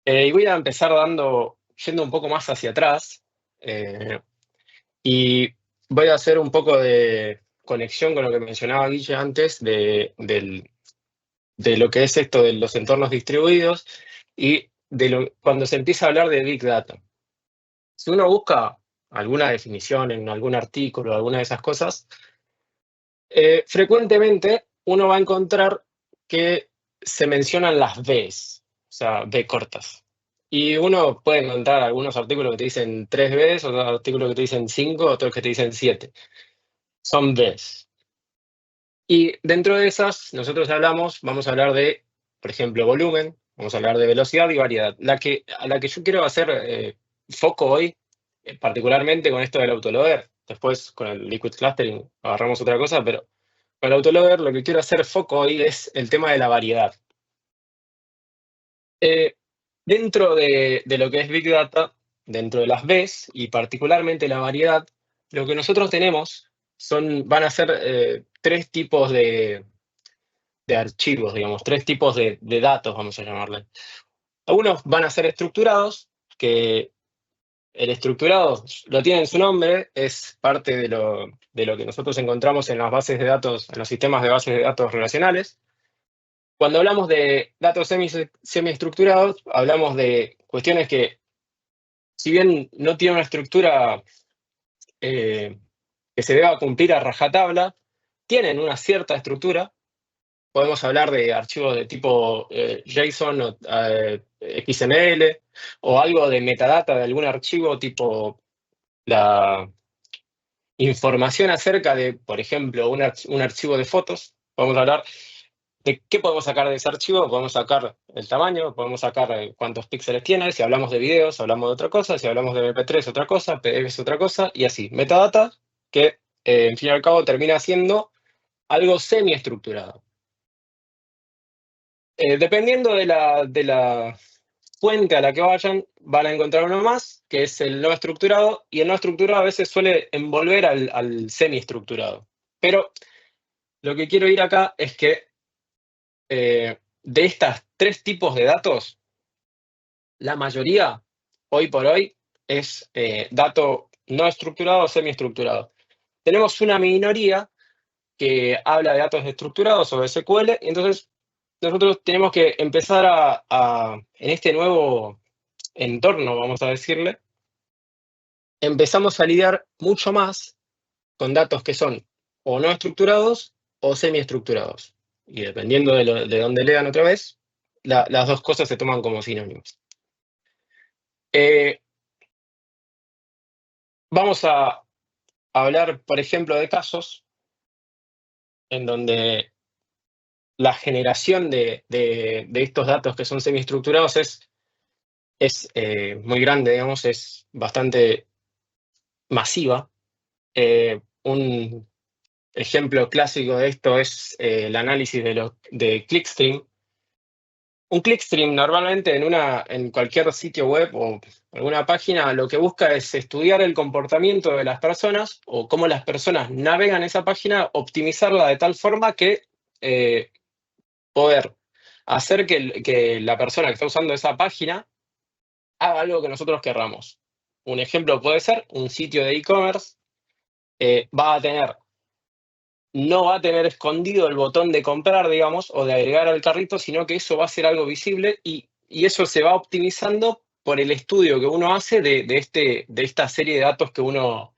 Y voy a empezar yendo un poco más hacia atrás, eh, y voy a hacer un poco de conexión con lo que mencionaba Guille antes de lo que es esto de los entornos distribuidos y cuando se empieza a hablar de Big Data. Si uno busca alguna definición en algún artículo, alguna de esas cosas, frecuentemente uno va a encontrar que se mencionan las Bs, o sea, B cortas. Y uno puede encontrar algunos artículos que te dicen 3 Bs, otros artículos que te dicen 5, otros que te dicen 7. Son Bs. Y dentro de esas, nosotros vamos a hablar de, por ejemplo, volumen, vamos a hablar de velocidad y variedad. A la que yo quiero hacer foco hoy, particularmente con esto del autoloader, después con el liquid clustering agarramos otra cosa, pero con el autoloader lo que quiero hacer foco hoy es el tema de la variedad. Eh, Dentro de lo que es Big Data, dentro de las Bs y particularmente la variedad, lo que nosotros tenemos van a ser tres tipos de archivos, digamos, tres tipos de datos, vamos a llamarle. Algunos van a ser estructurados, que el estructurado lo tiene en su nombre, es parte de lo que nosotros encontramos en las bases de datos, en los sistemas de bases de datos relacionales. Cuando hablamos de datos semiestructurados, hablamos de cuestiones que, si bien no tienen una estructura eh, que se deba cumplir a rajatabla, tienen una cierta estructura. Podemos hablar de archivos de tipo JSON o XML o algo de metadata de algún archivo tipo la información acerca de, por ejemplo, un archivo de fotos. Podemos hablar de qué podemos sacar de ese archivo. Podemos sacar el tamaño, podemos sacar cuántos píxeles tiene. Si hablamos de videos, hablamos de otra cosa. Si hablamos de MP3, otra cosa. PDF, otra cosa. Y así. Metadata que, en fin y al cabo, termina siendo algo semiestructurado. Dependiendo de la fuente a la que vayan, van a encontrar uno más, que es el no estructurado, y el no estructurado a veces suele envolver al semiestructurado. Pero lo que quiero ir acá es que de estos tres tipos de datos, la mayoría, hoy por hoy, es dato no estructurado o semiestructurado. Tenemos una minoría que habla de datos estructurados o SQL, y entonces nosotros tenemos que empezar en este nuevo entorno, vamos a decirle, empezamos a lidiar mucho más con datos que son o no estructurados o semiestructurados. Y dependiendo de dónde lean otra vez, las dos cosas se toman como sinónimos. Vamos a hablar, por ejemplo, de casos en donde la generación de estos datos que son semiestructurados es muy grande, digamos, es bastante masiva. Un ejemplo clásico de esto es el análisis de clickstream. Un clickstream normalmente en cualquier sitio web o alguna página lo que busca es estudiar el comportamiento de las personas o cómo las personas navegan esa página, optimizarla de tal forma que poder hacer que la persona que está usando esa página haga algo que nosotros querramos. Un ejemplo puede ser un sitio de e-commerce. Va a tener No va a tener escondido el botón de comprar, digamos, o de agregar al carrito, sino que eso va a ser algo visible y eso se va optimizando por el estudio que uno hace de esta serie de datos que uno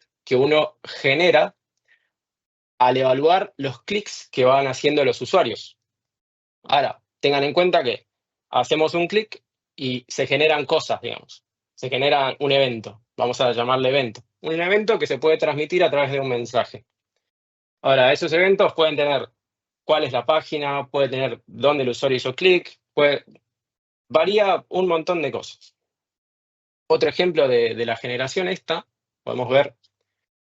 genera al evaluar los clics que van haciendo los usuarios. Ahora, tengan en cuenta que hacemos un clic y se generan cosas, digamos. Se genera un evento, vamos a llamarle evento. Un evento que se puede transmitir a través de un mensaje. Ahora, esos eventos pueden tener cuál es la página, puede tener dónde el usuario hizo clic, varía un montón de cosas. Otro ejemplo de la generación esta, podemos ver,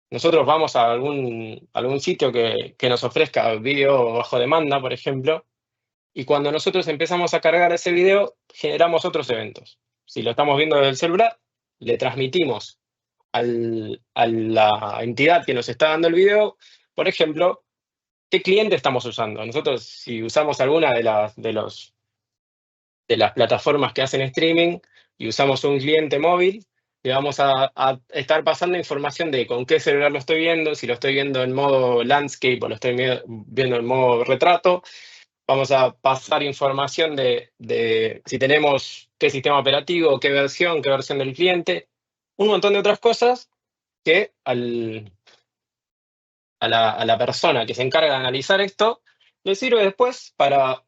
nosotros vamos a algún sitio que nos ofrezca video bajo demanda, por ejemplo, y cuando nosotros empezamos a cargar ese video, generamos otros eventos. Si lo estamos viendo desde el celular, le transmitimos a la entidad que nos está dando el video, por ejemplo, ¿qué cliente estamos usando? Nosotros, si usamos alguna de los de las plataformas que hacen streaming y usamos un cliente móvil, le vamos a estar pasando información de con qué celular lo estoy viendo, si lo estoy viendo en modo landscape o lo estoy viendo en modo retrato. Vamos a pasar información de si tenemos qué sistema operativo, qué versión del cliente, un montón de otras cosas que a la persona que se encarga de analizar esto le sirve después para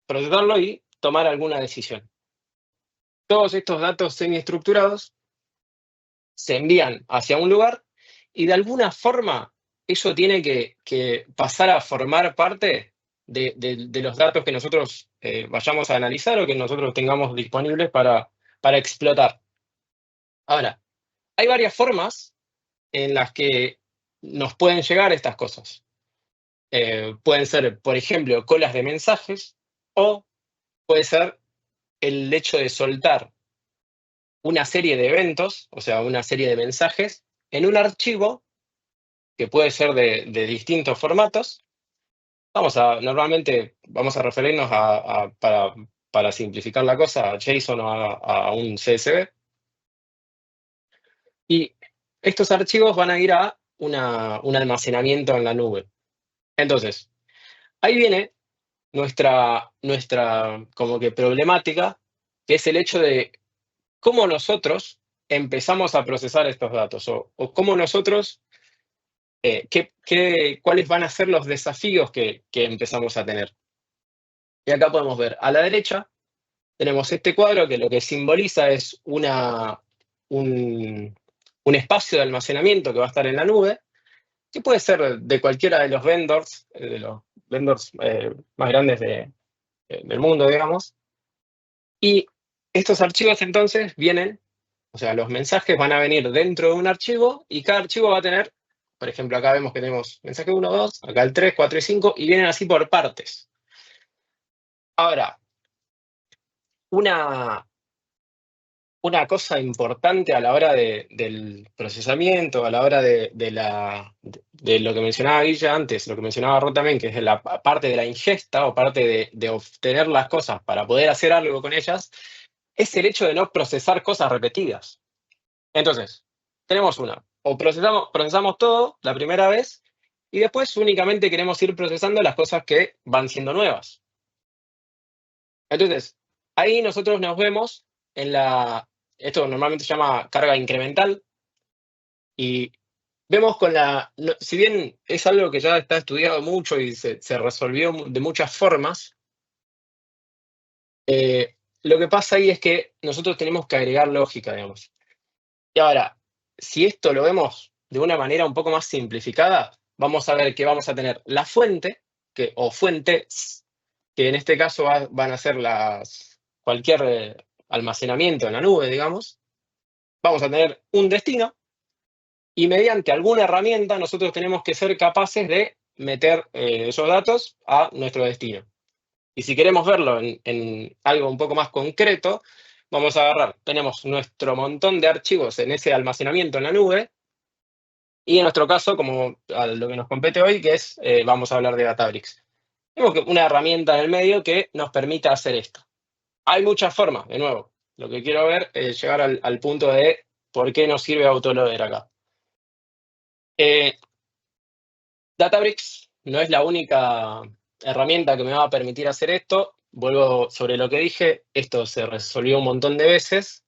procesarlo y tomar alguna decisión. Todos estos datos semiestructurados se envían hacia un lugar y de alguna forma eso tiene que pasar a formar parte de los datos que nosotros vayamos a analizar o que nosotros tengamos disponibles para explotar. Ahora, hay varias formas en las que nos pueden llegar estas cosas. Pueden ser, por ejemplo, colas de mensajes o puede ser el hecho de soltar una serie de eventos, o sea, una serie de mensajes, en un archivo que puede ser de distintos formatos. Normalmente vamos a referirnos para simplificar la cosa, a JSON o a un CSV. Y estos archivos van a ir a un almacenamiento en la nube. Entonces, ahí viene nuestra como que problemática, que es el hecho de cómo nosotros empezamos a procesar estos datos o cómo nosotros, cuáles van a ser los desafíos que empezamos a tener. Y acá podemos ver, a la derecha tenemos este cuadro que lo que simboliza es un espacio de almacenamiento que va a estar en la nube, que puede ser de cualquiera de los vendors más grandes del mundo, digamos. Y estos archivos entonces vienen, o sea, los mensajes van a venir dentro de un archivo y cada archivo va a tener, por ejemplo, acá vemos que tenemos mensaje 1, 2, acá el 3, 4 y 5, y vienen así por partes. Ahora, una cosa importante a la hora del procesamiento, a la hora de lo que mencionaba Guilla antes, lo que mencionaba Ro también, que es la parte de la ingesta o parte de obtener las cosas para poder hacer algo con ellas, es el hecho de no procesar cosas repetidas. Entonces, tenemos una, o procesamos todo la primera vez y después únicamente queremos ir procesando las cosas que van siendo nuevas. Entonces, ahí nosotros nos vemos esto normalmente se llama carga incremental, y vemos si bien es algo que ya está estudiado mucho y se resolvió de muchas formas, lo que pasa ahí es que nosotros tenemos que agregar lógica, digamos. Y ahora, si esto lo vemos de una manera un poco más simplificada, vamos a ver que vamos a tener la fuente, o fuentes, que en este caso van a ser cualquier almacenamiento en la nube, digamos. Vamos a tener un destino y mediante alguna herramienta nosotros tenemos que ser capaces de meter esos datos a nuestro destino. Y si queremos verlo en algo un poco más concreto, vamos a tenemos nuestro montón de archivos en ese almacenamiento en la nube, y en nuestro caso, como a lo que nos compete hoy, que es, vamos a hablar de Databricks. Tenemos una herramienta en el medio que nos permita hacer esto. Hay muchas formas, de nuevo. Lo que quiero ver es llegar al punto de por qué nos sirve Autoloader acá. Databricks no es la única herramienta que me va a permitir hacer esto. Vuelvo sobre lo que dije, esto se resolvió un montón de veces.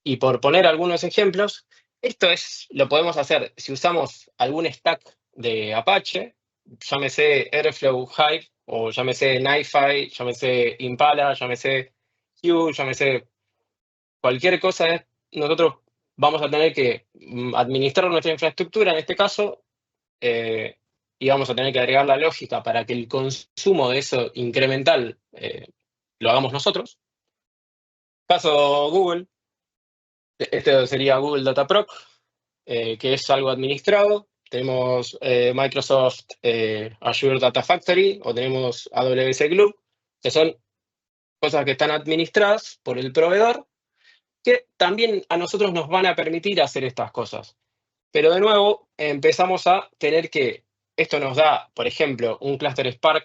Y por poner algunos ejemplos, lo podemos hacer si usamos algún stack de Apache, llámese Airflow Hive, o llámese NiFi, llámese Impala, llámese Q, llámese cualquier cosa. Nosotros vamos a tener que administrar nuestra infraestructura en este caso, y vamos a tener que agregar la lógica para que el consumo de eso incremental lo hagamos nosotros. Caso Google, este sería Google Dataproc, que es algo administrado. Tenemos Microsoft Azure Data Factory, o tenemos AWS Glue, que son cosas que están administradas por el proveedor, que también a nosotros nos van a permitir hacer estas cosas. Pero de nuevo, empezamos a tener esto nos da, por ejemplo, un clúster Spark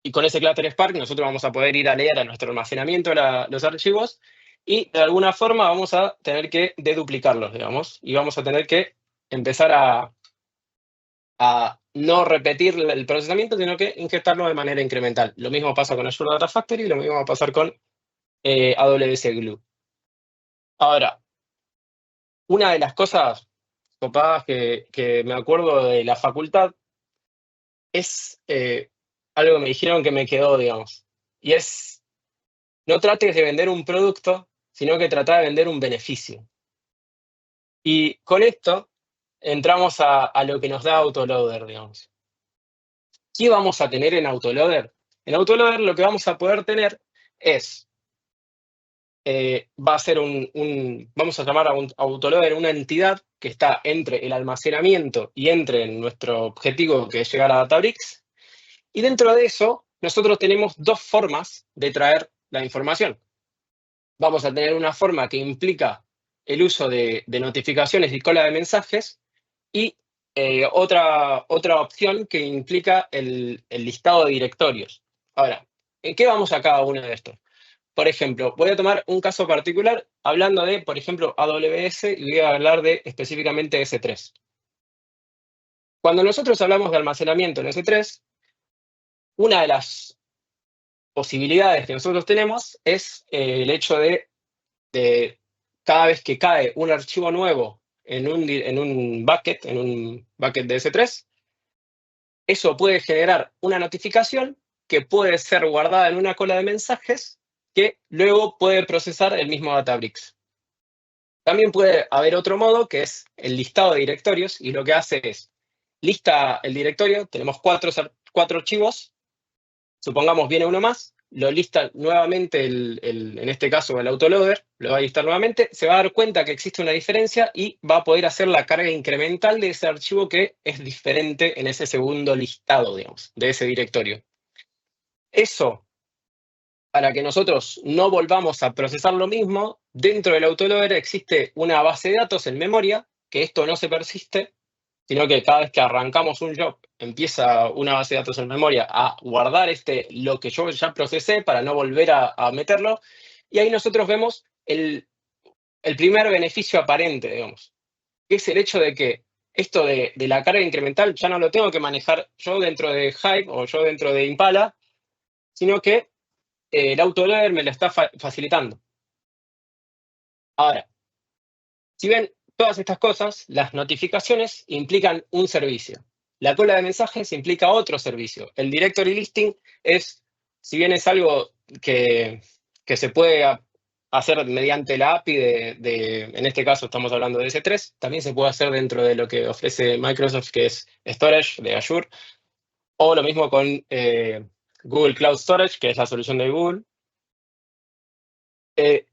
y con ese Cluster Spark nosotros vamos a poder ir a leer a nuestro almacenamiento los archivos y de alguna forma vamos a tener que deduplicarlos, digamos, y vamos a tener que empezar a no repetir el procesamiento, sino que ingestarlo de manera incremental. Lo mismo pasa con Azure Data Factory y lo mismo va a pasar con AWS Glue. Ahora, una de las cosas copadas que me acuerdo de la facultad es algo que me dijeron que me quedó, digamos, y es, no trates de vender un producto, sino que trata de vender un beneficio. Y con esto entramos a lo que nos da Autoloader, digamos. ¿Qué vamos a tener en Autoloader? En Autoloader lo que vamos a poder tener es, va a ser vamos a llamar a un Autoloader una entidad que está entre el almacenamiento y entre nuestro objetivo que es llegar a Databricks. Y dentro de eso, nosotros tenemos dos formas de traer la información. Vamos a tener una forma que implica el uso de notificaciones y cola de mensajes y otra opción que implica el listado de directorios. Ahora, ¿en qué vamos a cada uno de estos? Por ejemplo, voy a tomar un caso particular hablando de, por ejemplo, AWS y voy a hablar de específicamente S3. Cuando nosotros hablamos de almacenamiento en S3, una de las posibilidades que nosotros tenemos es el hecho de cada vez que cae un archivo nuevo en un bucket de S3, eso puede generar una notificación que puede ser guardada en una cola de mensajes que luego puede procesar el mismo Databricks. También puede haber otro modo que es el listado de directorios y lo que hace es lista el directorio, tenemos cuatro archivos, supongamos viene uno más, lo lista nuevamente, en este caso el autoloader, lo va a listar nuevamente, se va a dar cuenta que existe una diferencia y va a poder hacer la carga incremental de ese archivo que es diferente en ese segundo listado, digamos, de ese directorio. Eso, para que nosotros no volvamos a procesar lo mismo, dentro del autoloader existe una base de datos en memoria, que esto no se persiste, sino que cada vez que arrancamos un job, empieza una base de datos en memoria a guardar lo que yo ya procesé para no volver a meterlo, y ahí nosotros vemos el primer beneficio aparente, digamos, que es el hecho de que esto de la carga incremental ya no lo tengo que manejar yo dentro de Hive o yo dentro de Impala, sino que el autoloader me lo está facilitando. Ahora, si ven todas estas cosas, las notificaciones implican un servicio. La cola de mensajes implica otro servicio. El directory listing es, si bien es algo que se puede hacer mediante la API en este caso estamos hablando de S3, también se puede hacer dentro de lo que ofrece Microsoft, que es Storage de Azure, o lo mismo con Google Cloud Storage, que es la solución de Google. En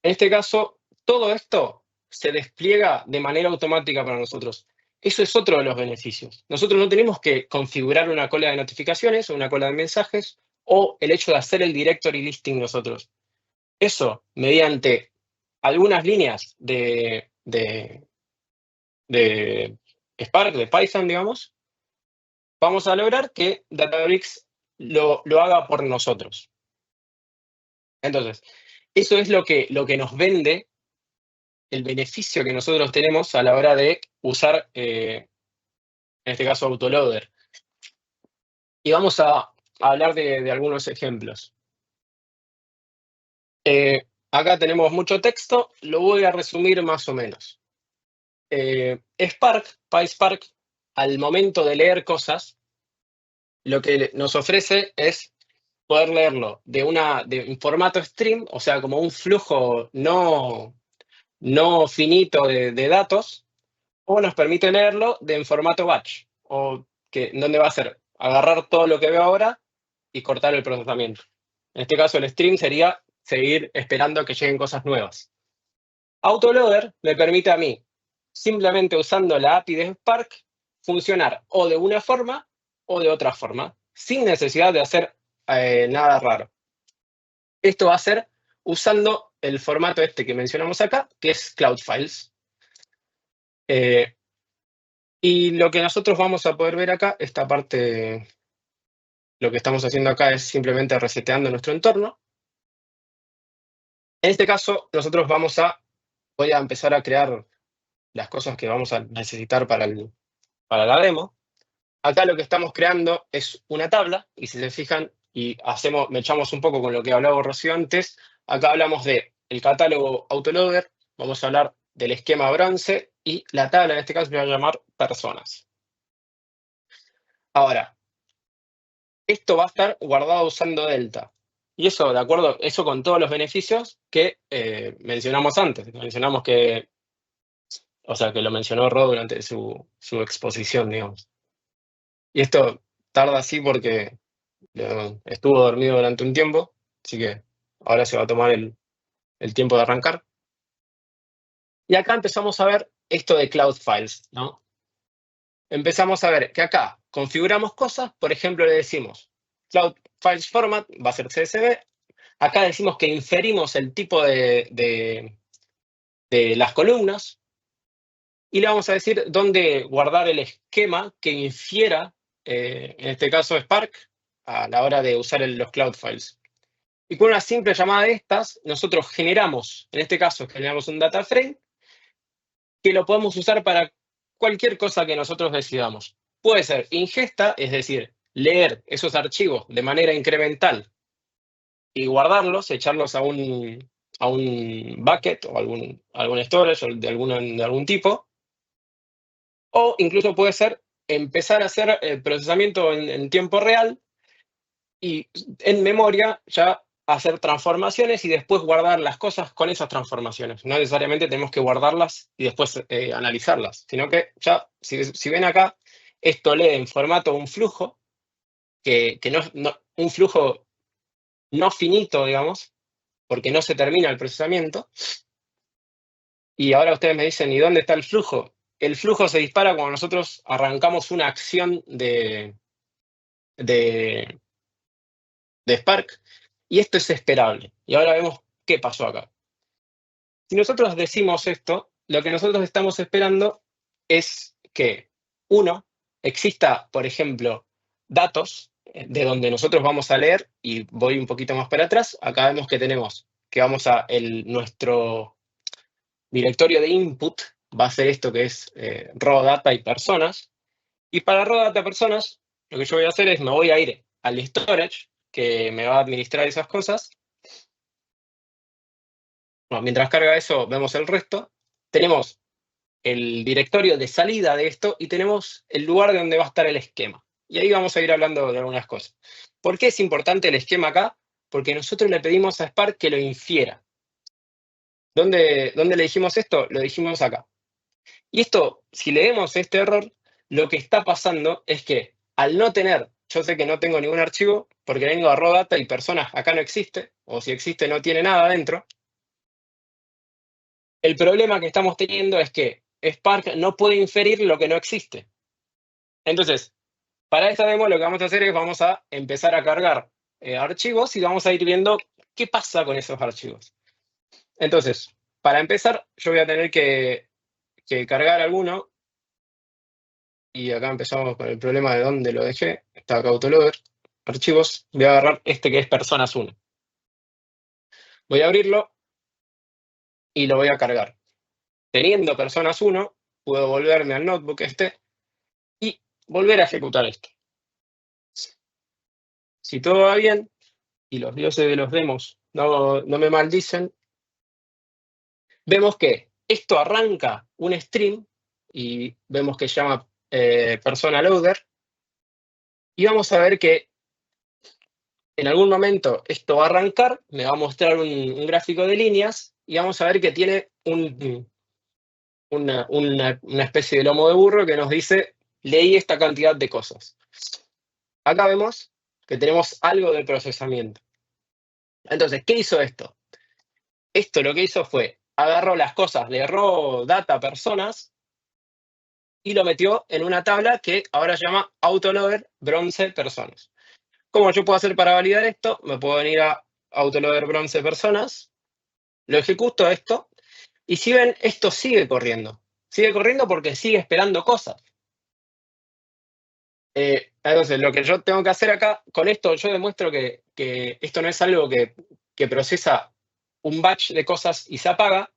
este caso, todo esto se despliega de manera automática para nosotros. Eso es otro de los beneficios. Nosotros no tenemos que configurar una cola de notificaciones o una cola de mensajes o el hecho de hacer el directory listing nosotros. Eso, mediante algunas líneas de Spark, de Python, digamos, vamos a lograr que Databricks lo haga por nosotros. Entonces, eso es lo que nos vende el beneficio que nosotros tenemos a la hora de usar, en este caso, Autoloader. Y vamos a hablar de algunos ejemplos. Acá tenemos mucho texto, lo voy a resumir más o menos. PySpark, al momento de leer cosas, lo que nos ofrece es poder leerlo de un formato stream, o sea, como un flujo no finito de datos, o nos permite leerlo en formato batch, donde va a ser agarrar todo lo que veo ahora y cortar el procesamiento. En este caso, el stream sería seguir esperando a que lleguen cosas nuevas. Autoloader me permite a mí, simplemente usando la API de Spark, funcionar o de una forma o de otra forma, sin necesidad de hacer nada raro. Esto va a ser usando el formato que mencionamos acá, que es Cloud Files. Y lo que nosotros vamos a poder ver acá, esta parte lo que estamos haciendo acá es simplemente reseteando nuestro entorno. En este caso, nosotros voy a empezar a crear las cosas que vamos a necesitar para la demo. Acá lo que estamos creando es una tabla, y si se fijan, y me echamos un poco con lo que hablaba Rocío antes, acá hablamos de el catálogo autoloader, vamos a hablar del esquema bronce, y la tabla en este caso se va a llamar personas. Ahora, esto va a estar guardado usando Delta. Y eso, de acuerdo, eso con todos los beneficios que mencionamos antes. Mencionamos que, o sea, que lo mencionó Rod durante su exposición, digamos. Y esto tarda así porque estuvo dormido durante un tiempo, así que ahora se va a tomar el tiempo de arrancar. Y acá empezamos a ver esto de Cloud Files, ¿no? Empezamos a ver que acá configuramos cosas, por ejemplo, le decimos Cloud Files Format, va a ser CSV. Acá decimos que inferimos el tipo de las columnas y le vamos a decir dónde guardar el esquema que infiera, en este caso Spark, a la hora de usar los Cloud Files. Y con una simple llamada de estas, nosotros generamos, en este caso, generamos un data frame que lo podemos usar para cualquier cosa que nosotros decidamos. Puede ser ingesta, es decir, leer esos archivos de manera incremental y guardarlos, echarlos a un bucket o algún storage de algún tipo. O incluso puede ser empezar a hacer el procesamiento en tiempo real y en memoria ya hacer transformaciones y después guardar las cosas con esas transformaciones. No necesariamente tenemos que guardarlas y después analizarlas, sino que ya, si ven acá, esto lee en formato un flujo, que un flujo no finito, digamos, porque no se termina el procesamiento. Y ahora ustedes me dicen, ¿y dónde está el flujo? El flujo se dispara cuando nosotros arrancamos una acción de Spark, y esto es esperable. Y ahora vemos qué pasó acá. Si nosotros decimos esto, lo que nosotros estamos esperando es que, uno, exista, por ejemplo, datos de donde nosotros vamos a leer, y voy un poquito más para atrás, acá vemos que tenemos que nuestro directorio de input va a ser esto que es raw data y personas, y para raw data personas, lo que yo voy a hacer es me voy a ir al storage, que me va a administrar esas cosas. Bueno, mientras carga eso, vemos el resto. Tenemos el directorio de salida de esto y tenemos el lugar de donde va a estar el esquema. Y ahí vamos a ir hablando de algunas cosas. ¿Por qué es importante el esquema acá? Porque nosotros le pedimos a Spark que lo infiera. ¿Dónde le dijimos esto? Lo dijimos acá. Y esto, si leemos este error, lo que está pasando es que al no tener, yo sé que no tengo ningún archivo porque vengo a raw data y personas acá no existe, o si existe no tiene nada dentro. El problema que estamos teniendo es que Spark no puede inferir lo que no existe. Entonces, para esta demo lo que vamos a hacer es vamos a empezar a cargar archivos y vamos a ir viendo qué pasa con esos archivos. Entonces, para empezar, yo voy a tener que cargar alguno. Y acá empezamos con el problema de dónde lo dejé. Está acá autoloader, archivos. Voy a agarrar este que es personas 1. Voy a abrirlo y lo voy a cargar. Teniendo personas 1, puedo volverme al notebook y volver a ejecutar esto. Si todo va bien y los dioses de los demos no me maldicen, vemos que esto arranca un stream y vemos que se llama persona loader. Y vamos a ver que en algún momento esto va a arrancar, me va a mostrar un gráfico de líneas y vamos a ver que tiene una especie de lomo de burro que nos dice, leí esta cantidad de cosas. Acá vemos que tenemos algo de procesamiento. Entonces, ¿qué hizo esto? Esto lo que hizo fue, agarró las cosas de raw data personas y lo metió en una tabla que ahora se llama autoloader bronce personas. ¿Cómo yo puedo hacer para validar esto? Me puedo venir a autoloader bronce personas, lo ejecuto esto, y si ven, esto sigue corriendo. Sigue corriendo porque sigue esperando cosas. Entonces, lo que yo tengo que hacer acá, con esto yo demuestro que esto no es algo que procesa un batch de cosas y se apaga,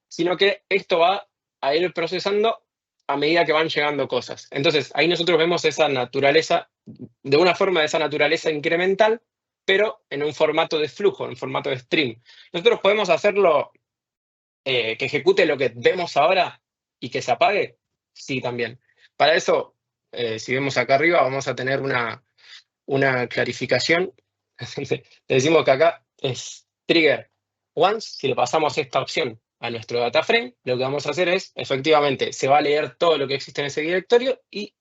sino que esto va a ir procesando a medida que van llegando cosas. Entonces, ahí nosotros vemos esa naturaleza, de una forma de esa naturaleza incremental, pero en un formato de flujo, en un formato de stream. Nosotros podemos hacerlo que ejecute lo que vemos ahora y que se apague. Sí, también. Para eso, si vemos acá arriba, vamos a tener una clarificación. Le decimos que acá es trigger once. Si le pasamos esta opción a nuestro data frame, lo que vamos a hacer es, efectivamente, se va a leer todo lo que existe en ese directorio y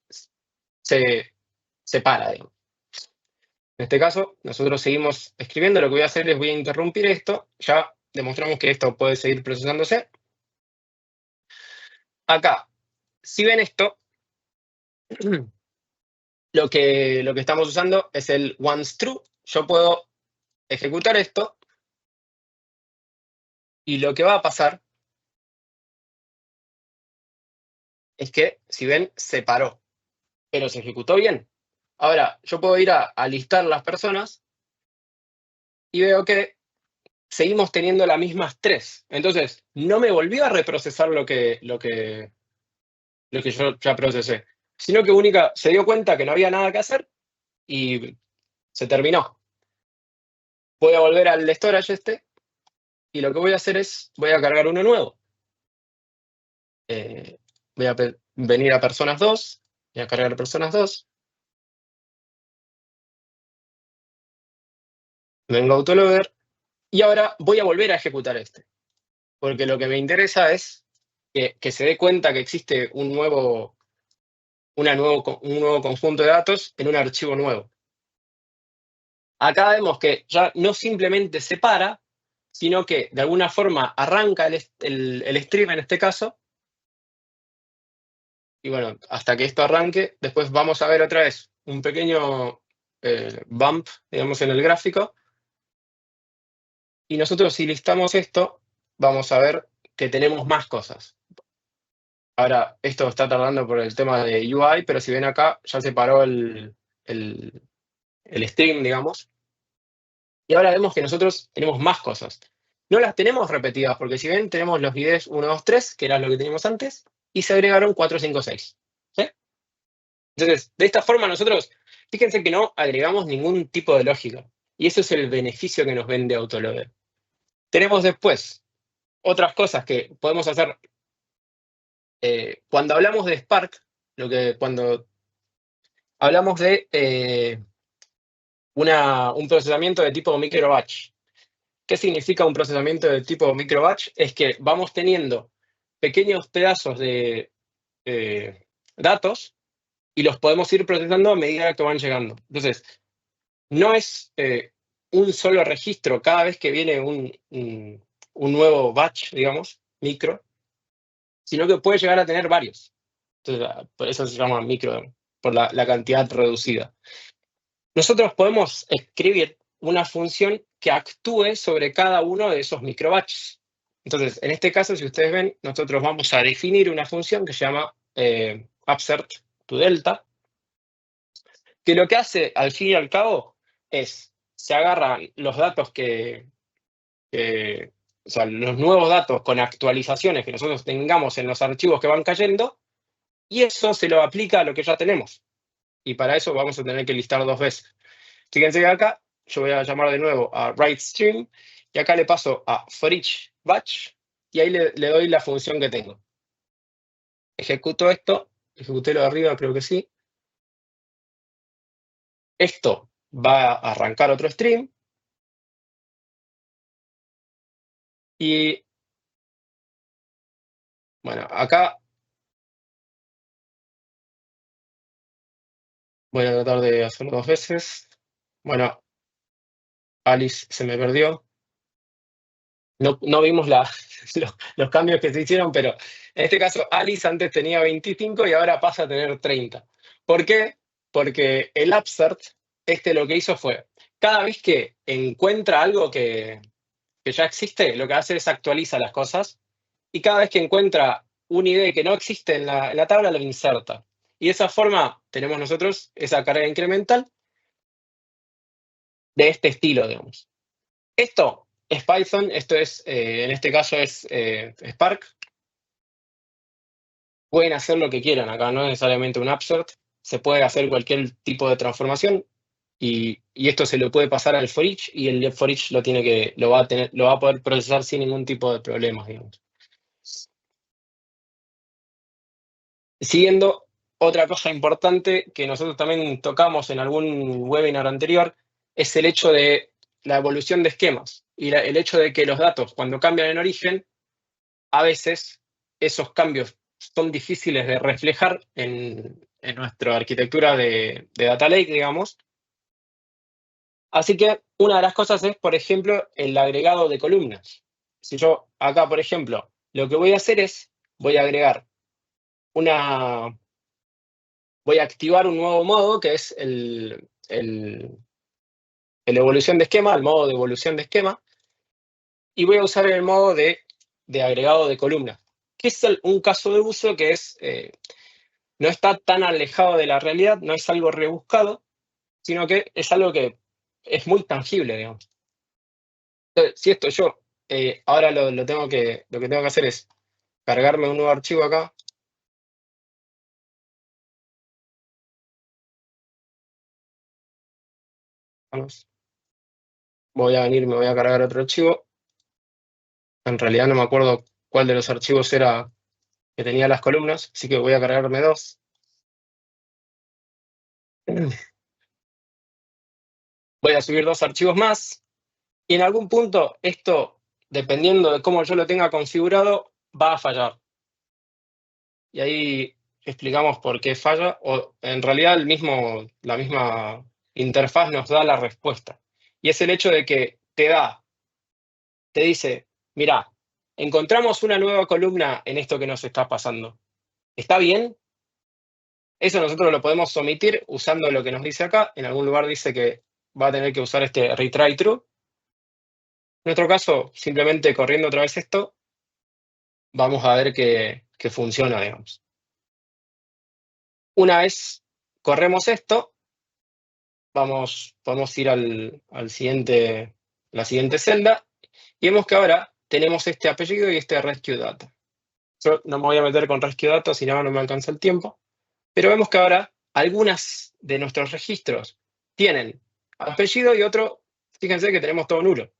se para, digamos. En este caso, nosotros seguimos escribiendo. Lo que voy a hacer es voy a interrumpir esto. Ya demostramos que esto puede seguir procesándose. Acá, si ven esto, lo que estamos usando es el once true. Yo puedo ejecutar esto y lo que va a pasar es que, si ven, se paró, pero se ejecutó bien. Ahora, yo puedo ir a listar las personas y veo que seguimos teniendo las mismas 3. Entonces, no me volvió a reprocesar lo que yo ya procesé, sino que única se dio cuenta que no había nada que hacer y se terminó. Voy a volver al storage y lo que voy a hacer es, voy a cargar uno nuevo. Voy a venir a personas 2, voy a cargar personas 2. Vengo a autoloader y ahora voy a volver a ejecutar porque lo que me interesa es que se dé cuenta que existe un nuevo conjunto de datos en un archivo nuevo. Acá vemos que ya no simplemente se para, sino que de alguna forma arranca el stream en este caso. Y bueno, hasta que esto arranque, después vamos a ver otra vez un pequeño bump, digamos, en el gráfico. Y nosotros, si listamos esto, vamos a ver que tenemos más cosas. Ahora, esto está tardando por el tema de UI, pero si ven acá, ya se paró el stream, digamos. Y ahora vemos que nosotros tenemos más cosas. No las tenemos repetidas, porque si ven, tenemos los IDs 1, 2, 3, que era lo que teníamos antes, y se agregaron 4, 5, 6. ¿Sí? Entonces, de esta forma nosotros, fíjense que no agregamos ningún tipo de lógica. Y eso es el beneficio que nos vende Autoloader. Tenemos después otras cosas que podemos hacer. Cuando hablamos de Spark, cuando hablamos de un procesamiento de tipo microbatch. ¿Qué significa un procesamiento de tipo microbatch? Es que vamos teniendo pequeños pedazos de datos y los podemos ir procesando a medida que van llegando. Entonces, no es un solo registro cada vez que viene un nuevo batch, digamos, micro, sino que puede llegar a tener varios. Entonces, por eso se llama micro, por la cantidad reducida. Nosotros podemos escribir una función que actúe sobre cada uno de esos microbatches. Entonces, en este caso, si ustedes ven, nosotros vamos a definir una función que se llama upsert to delta, que lo que hace, al fin y al cabo, es, se agarran los datos o sea, los nuevos datos con actualizaciones que nosotros tengamos en los archivos que van cayendo, y eso se lo aplica a lo que ya tenemos. Y para eso vamos a tener que listar 2 veces. Fíjense que acá yo voy a llamar de nuevo a writeString y acá le paso a for each batch y ahí le doy la función que tengo. Ejecuto esto, ejecuté lo de arriba, creo que sí. Esto va a arrancar otro stream y bueno, acá voy a tratar de hacerlo 2 veces. Bueno, Alice se me perdió. No vimos los cambios que se hicieron, pero en este caso Alice antes tenía 25 y ahora pasa a tener 30. ¿Por qué? Porque el upsert, lo que hizo fue, cada vez que encuentra algo que ya existe, lo que hace es actualiza las cosas y cada vez que encuentra un ID que no existe en la tabla, lo inserta. Y de esa forma tenemos nosotros esa carga incremental de este estilo, digamos. Esto es Python, esto es, en este caso es Spark. Pueden hacer lo que quieran acá, no es necesariamente un upsert. Se puede hacer cualquier tipo de transformación y esto se lo puede pasar al for each y el for each lo va a poder procesar sin ningún tipo de problemas, digamos. Siguiendo, otra cosa importante que nosotros también tocamos en algún webinar anterior es el hecho de la evolución de esquemas y el hecho de que los datos, cuando cambian en origen, a veces esos cambios son difíciles de reflejar en nuestra arquitectura de Data Lake, digamos. Así que una de las cosas es, por ejemplo, el agregado de columnas. Si yo acá, por ejemplo, lo que voy a hacer es, voy a agregar voy a activar un nuevo modo que es el evolución de esquema, el modo de evolución de esquema, y voy a usar el modo de agregado de columnas, que es un caso de uso que no está tan alejado de la realidad, no es algo rebuscado, sino que es algo que es muy tangible, digamos. Entonces, si esto yo ahora lo que tengo que hacer es cargarme un nuevo archivo acá. Vamos. Voy a venir, me voy a cargar otro archivo. En realidad no me acuerdo cuál de los archivos era que tenía las columnas, así que voy a cargarme dos. Voy a subir dos archivos más. Y en algún punto esto, dependiendo de cómo yo lo tenga configurado, va a fallar. Y ahí explicamos por qué falla, o en realidad la misma interfaz nos da la respuesta. Y es el hecho de que te dice, mira, encontramos una nueva columna en esto que nos está pasando. ¿Está bien? Eso nosotros lo podemos omitir usando lo que nos dice acá. En algún lugar dice que va a tener que usar este retry true. En nuestro caso, simplemente corriendo otra vez esto, vamos a ver que funciona, digamos. Una vez corremos esto, podemos ir la siguiente celda, y vemos que ahora tenemos este apellido y este rescue data. Yo no me voy a meter con rescue data, si no me alcanza el tiempo, pero vemos que ahora algunas de nuestros registros tienen apellido y otro, fíjense que tenemos todo nulo.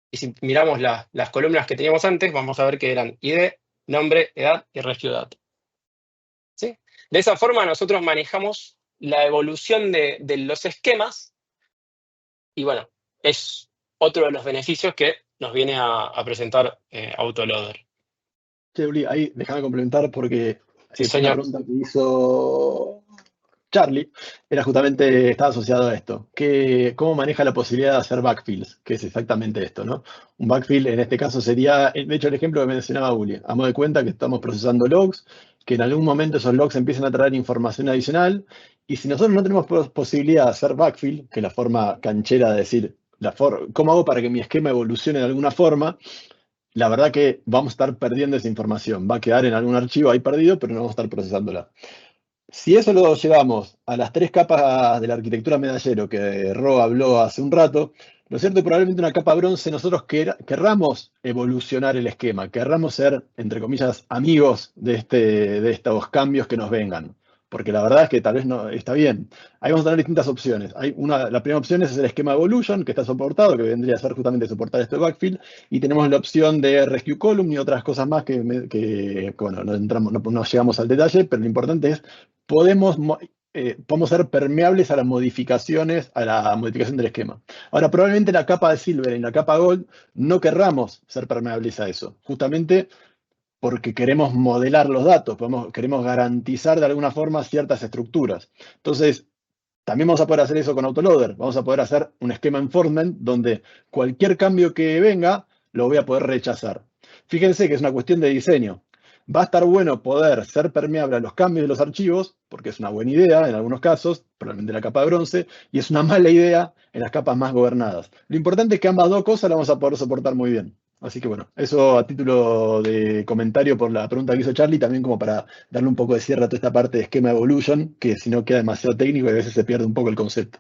Y si miramos las columnas que teníamos antes, vamos a ver que eran ID, nombre, edad y rescue data. ¿Sí? De esa forma nosotros manejamos la evolución de los esquemas y bueno, es otro de los beneficios que nos viene a presentar Autoloader. Che, Uli, ahí déjame complementar porque Sí, una señor. pregunta que hizo Charlie estaba asociado a esto. ¿Cómo maneja la posibilidad de hacer backfills? Que es exactamente esto, ¿no? Un backfill en este caso sería, de hecho, el ejemplo que mencionaba Uli. Hagamos de cuenta que estamos procesando logs, que en algún momento esos logs empiezan a traer información adicional, y si nosotros no tenemos posibilidad de hacer backfill, que es la forma canchera de decir, ¿cómo hago para que mi esquema evolucione de alguna forma? La verdad que vamos a estar perdiendo esa información. Va a quedar en algún archivo ahí perdido, pero no vamos a estar procesándola. Si eso lo llevamos a las tres capas de la arquitectura medallero que Ro habló hace un rato, lo cierto es que probablemente una capa bronce nosotros querramos evolucionar el esquema, querramos ser, entre comillas, amigos de estos cambios que nos vengan. Porque la verdad es que tal vez no está bien. Ahí vamos a tener distintas opciones. La primera opción es el esquema Evolution, que está soportado, que vendría a ser justamente soportar este backfill. Y tenemos la opción de Rescue Column y otras cosas más que bueno, no llegamos al detalle, pero lo importante es podemos ser permeables a las modificaciones, a la modificación del esquema. Ahora, probablemente la capa de Silver y la capa Gold no querramos ser permeables a eso, justamente porque queremos modelar los datos, queremos garantizar de alguna forma ciertas estructuras. Entonces, también vamos a poder hacer eso con Autoloader. Vamos a poder hacer un esquema enforcement donde cualquier cambio que venga lo voy a poder rechazar. Fíjense que es una cuestión de diseño. Va a estar bueno poder ser permeable a los cambios de los archivos, porque es una buena idea en algunos casos, probablemente la capa de bronce, y es una mala idea en las capas más gobernadas. Lo importante es que ambas dos cosas las vamos a poder soportar muy bien. Así que bueno, eso a título de comentario por la pregunta que hizo Charlie, también como para darle un poco de cierre a toda esta parte de esquema evolution, que si no queda demasiado técnico y a veces se pierde un poco el concepto.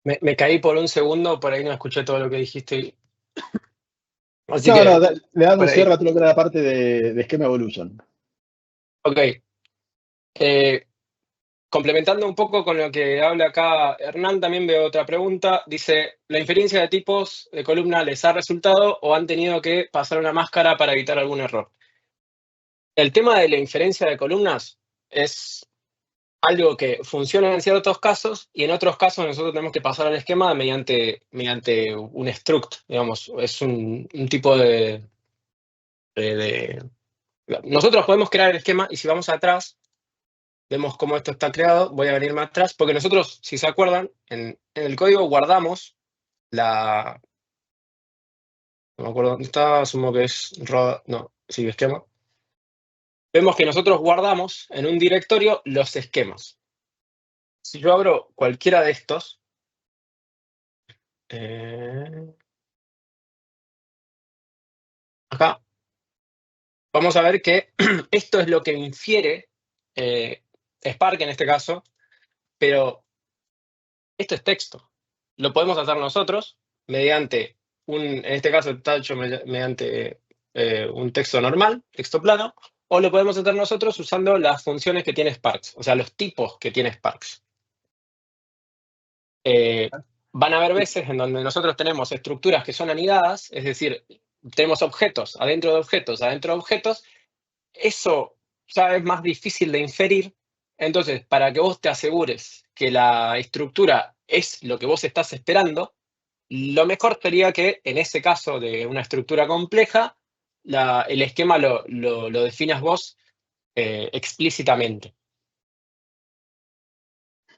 Me caí por un segundo, por ahí no escuché todo lo que dijiste. Así No, no, que, le dan un por ahí. cierre a todo lo que era la parte de esquema evolution. Ok. Eh, Complementando un poco con lo que habla acá Hernán, también veo otra pregunta. Dice, ¿la inferencia de tipos de columna les ha resultado o han tenido que pasar una máscara para evitar algún error? El tema de la inferencia de columnas es algo que funciona en ciertos casos y en otros casos nosotros tenemos que pasar al esquema mediante un struct, digamos, es un tipo de- Nosotros podemos crear el esquema y si vamos atrás, vemos cómo esto está creado, voy a venir más atrás, porque nosotros, si se acuerdan, en el código guardamos la... No me acuerdo dónde está, asumo que es... No, sí, esquema. Vemos que nosotros guardamos en un directorio los esquemas. Si yo abro cualquiera de estos, eh, acá, vamos a ver que esto es lo que infiere Spark en este caso, pero esto es texto. Lo podemos hacer nosotros mediante en este caso está hecho mediante un texto normal, texto plano, o lo podemos hacer nosotros usando las funciones que tiene Sparks, o sea, los tipos que tiene Sparks. Van a haber veces en donde nosotros tenemos estructuras que son anidadas, es decir, tenemos objetos adentro de objetos, adentro de objetos. Eso ya es más difícil de inferir. Entonces, para que vos te asegures que la estructura es lo que vos estás esperando, lo mejor sería que en ese caso de una estructura compleja, el esquema lo definas vos explícitamente.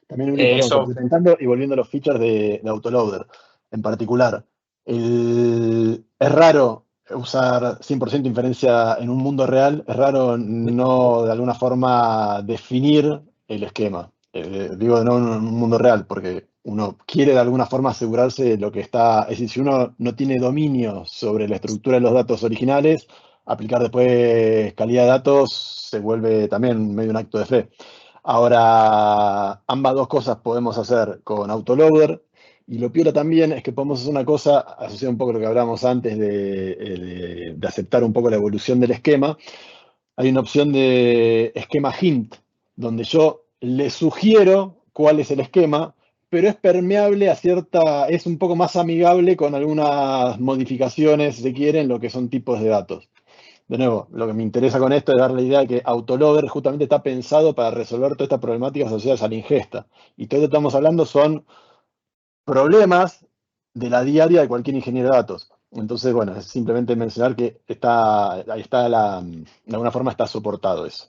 También, Uri, perdón, Eso, complementando y volviendo a los features de Autoloader en particular. Es raro usar 100% inferencia en un mundo real, es raro no de alguna forma definir el esquema. Digo, no en un mundo real, porque uno quiere de alguna forma asegurarse de lo que está, es decir, si uno no tiene dominio sobre la estructura de los datos originales, aplicar después calidad de datos se vuelve también medio un acto de fe. Ahora, ambas dos cosas podemos hacer con Autoloader. Y lo piola también es que podemos hacer una cosa, asociada un poco a lo que hablábamos antes de aceptar un poco la evolución del esquema. Hay una opción de esquema hint, donde yo le sugiero cuál es el esquema, pero es permeable a es un poco más amigable con algunas modificaciones, si se quiere, en lo que son tipos de datos. De nuevo, lo que me interesa con esto es dar la idea de que Autoloader justamente está pensado para resolver todas estas problemáticas asociadas a la ingesta. Y todo lo que estamos hablando son problemas de la diaria de cualquier ingeniero de datos. Entonces, bueno, es simplemente mencionar que ahí está de alguna forma está soportado eso.